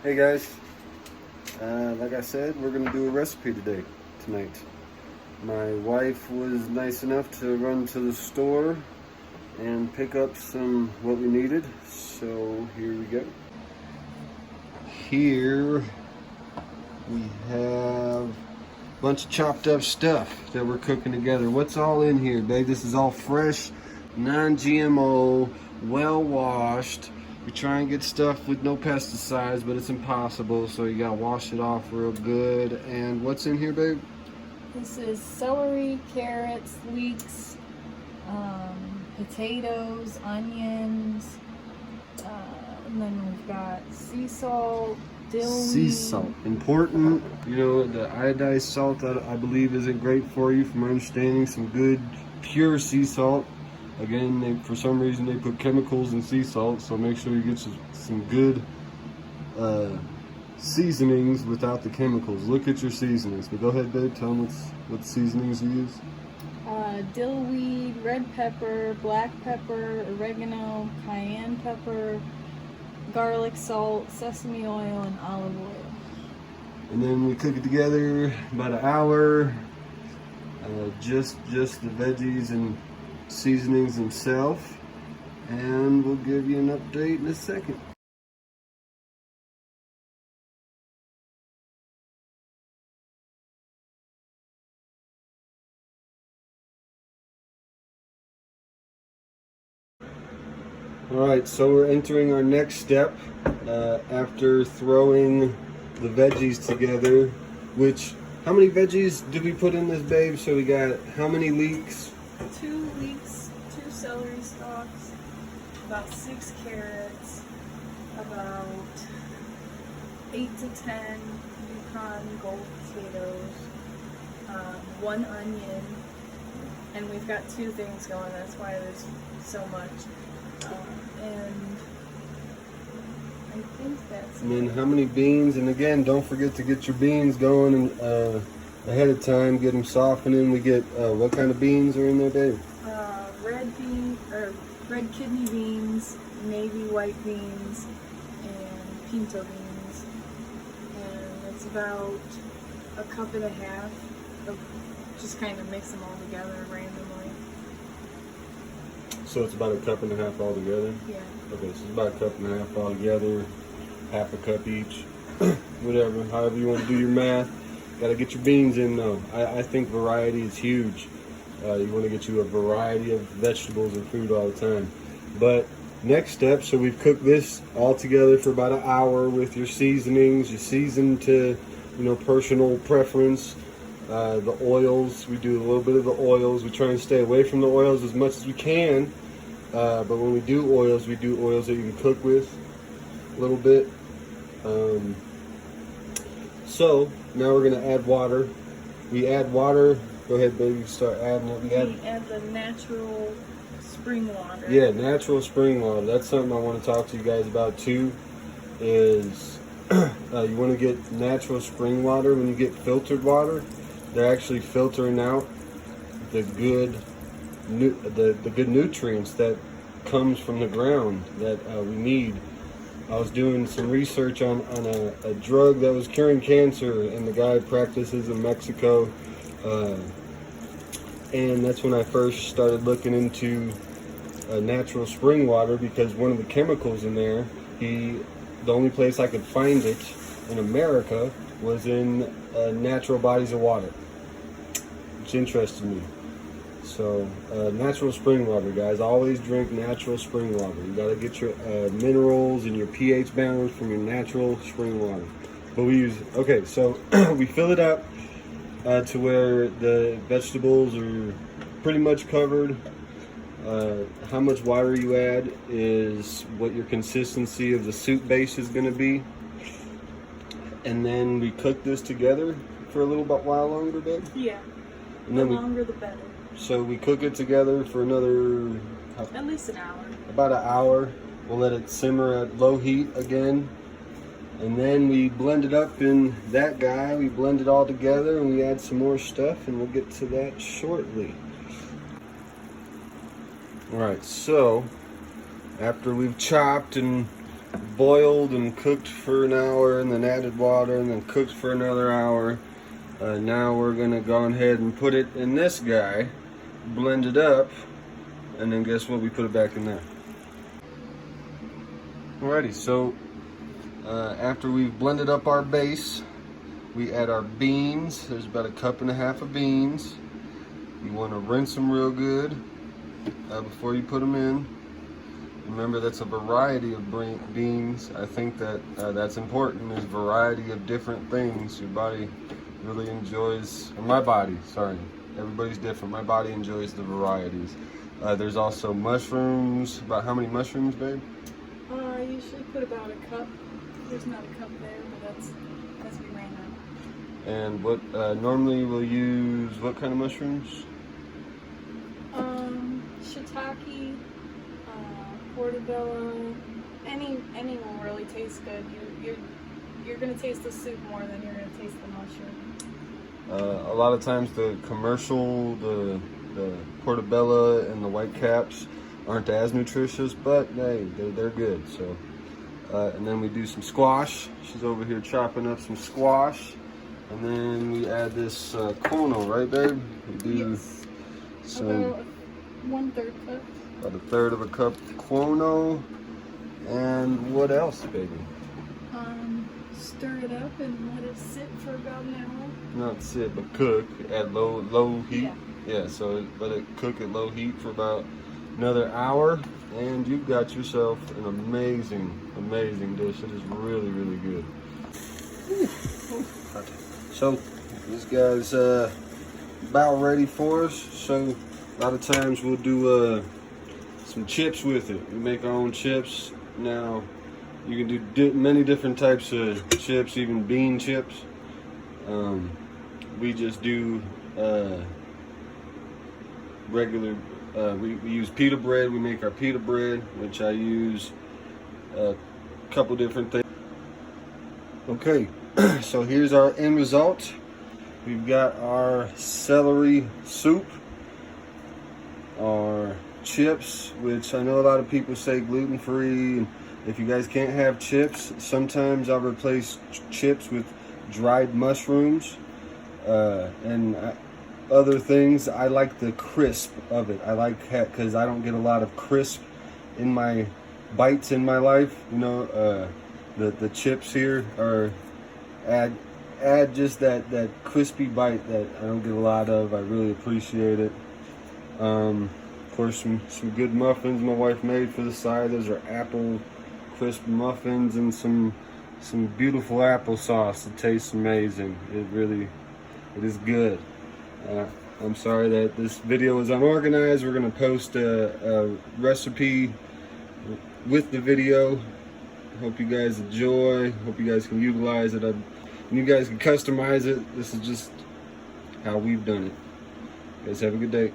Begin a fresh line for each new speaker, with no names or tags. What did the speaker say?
Hey guys, like I said, we're gonna do a recipe tonight. My wife was nice enough to run to the store and pick up what we needed. So here we go. Here we have a bunch of chopped up stuff that we're cooking together. What's all in here, babe? This is all fresh, non-GMO, well washed. We try and get stuff with no pesticides, but it's impossible, so you gotta wash it off real good. And what's in here, babe?
This is celery, carrots, leeks, potatoes, onions, and then we've got sea salt, dill
Sea
weed.
salt, important. You know, the iodized salt, I believe, isn't great for you, from my understanding. Some good, pure sea salt. Again, for some reason, they put chemicals in sea salt, so make sure you get some good seasonings without the chemicals. Look at your seasonings. But go ahead, babe, tell them what seasonings you use.
Dill weed, red pepper, black pepper, oregano, cayenne pepper, garlic salt, sesame oil, and olive oil.
And then we cook it together about an hour. Just the veggies and seasonings themselves, and we'll give you an update in a second. Alright, so we're entering our next step after throwing the veggies together, how many veggies did we put in this, babe? So we got how many leeks?
2 leeks, 2 celery stalks, about 6 carrots, about 8 to 10 Yukon gold potatoes, 1 onion, and we've got 2 things going, that's why there's so much. And I think that's
And then how many beans? And again, don't forget to get your beans going ahead of time. Get them softening. We get what kind of beans are in there, babe?
Red kidney beans, navy white beans, and pinto beans. And it's about a cup and a half of, just kind of mix them all together randomly.
So it's about a cup and a half all together?
Yeah.
Okay, so it's about a cup and a half all together, half a cup each. Whatever, however you want to do your math. Gotta get your beans in though. I think variety is huge. You want to get you a variety of vegetables and food all the time. But next step, so we've cooked this all together for about an hour with your seasonings. You season to, personal preference. The oils, we do a little bit of the oils. We try and stay away from the oils as much as we can. But when we do oils that you can cook with a little bit. So now we're going to add water. We add water. Go ahead, baby. Start adding it.
We add the natural spring water.
Yeah, natural spring water. That's something I want to talk to you guys about too. Is you want to get natural spring water. When you get filtered water, they're actually filtering out the good nutrients that comes from the ground that we need. I was doing some research on a drug that was curing cancer, and the guy practices in Mexico. And that's when I first started looking into natural spring water, because one of the chemicals in there, the only place I could find it in America was in natural bodies of water, which interested me. So natural spring water, guys. Always drink natural spring water. You got to get your minerals and your pH balance from your natural spring water. But so we fill it up to where the vegetables are pretty much covered. How much water you add is what your consistency of the soup base is going to be. And then we cook this together for a little while longer, babe?
Yeah,
and
the longer the better.
So we cook it together for another...
at least an hour.
About an hour. We'll let it simmer at low heat again. And then we blend it up in that guy. We blend it all together and we add some more stuff, and we'll get to that shortly. Alright, so after we've chopped and boiled and cooked for an hour, and then added water, and then cooked for another hour. Now we're gonna go ahead and put it in this guy, blend it up, and then guess what? We put it back in there. Alrighty, so after we've blended up our base, we add our beans. There's about 1.5 cups of beans. You want to rinse them real good before you put them in. Remember, that's a variety of beans. I think that that's important. There's variety of different things. Your body really enjoys, or my body, sorry, everybody's different. My body enjoys the varieties. There's also mushrooms. About how many mushrooms, babe?
I usually put about 1 cup. There's not a cup there, but that's because we ran out.
And what normally we'll use what kind of mushrooms?
Shiitake, portobello, any will really taste good. You're gonna taste the soup more than you're gonna taste the mushroom.
A lot of times the commercial, the portobello and the white caps aren't as nutritious, but hey, they're good. So, and then we do some squash. She's over here chopping up some squash, and then we add this quinoa, right, babe? We do
yes.
some.
About 1/3 cup.
About 1/3 cup quinoa, and what else, baby?
Stir it up and let it sit for about an hour.
Not sit, but cook at low heat.
Yeah.
Yeah, so let it cook at low heat for about another hour, and you've got yourself an amazing dish. It is really, really good. So this guy's about ready for us. So a lot of times we'll do some chips with it. We make our own chips. Now you can do many different types of chips, even bean chips. We just do regular. We use pita bread. We make our pita bread, which I use a couple different things. Okay, so here's our end result. We've got our celery soup, our chips, which I know a lot of people say gluten-free. If you guys can't have chips, sometimes I'll replace chips with dried mushrooms and other things. I like the crisp of it. I like that because I don't get a lot of crisp in my bites in my life. You know, the chips here are add just that crispy bite that I don't get a lot of. I really appreciate it. Of course, some good muffins my wife made for the side. Those are apple crisp muffins and some beautiful applesauce. It tastes amazing. It is good. I'm sorry that this video is unorganized. We're gonna post a recipe with the video. Hope you guys enjoy. Hope you guys can utilize it. You guys can customize it. This is just how we've done it. You guys have a good day.